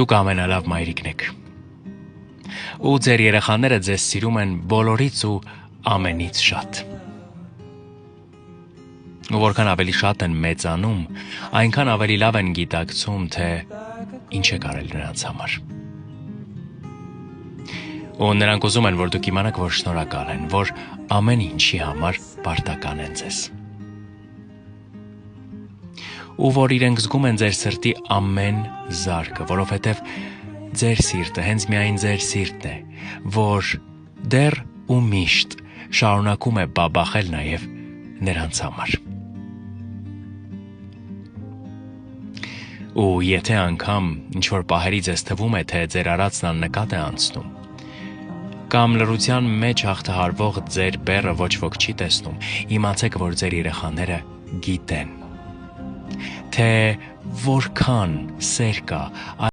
Դուք ամենալավ մայրիկն եք։ Ու ձեր երեխաները ձեզ սիրում են բոլորից ու ամենից շատ։ Ու որքան ավելի շատ են մեծանում, այնքան ավելի լավ են գիտակցում, թե ինչ եք արել նրանց համար։ Ու նրանք ուզում են, որ դուք իմանաք, որ շնորհակալ են, որ ամեն ինչի համար պարտական են ձեզ։ Ու որ իրենք զգում են ձեր սրտի ամեն զարկը, որովհետև ձեր սիրտը հենց միայն ձեր սիրտն է, որ դեռ ու միշտ շարունակում է բաբախել նաև նրանց համար։ Ու եթե անգամ ինչ-որ պահերի ձեզ թվում է, թե ձեր արածն աննկատ է անցնում, կամ լռության մեջ հաղթահարվող ձեր բեռը ոչ ոք չի տեսնում, իմացեք, որ ձեր երեխաները գիտեն, թե որքան սեր կա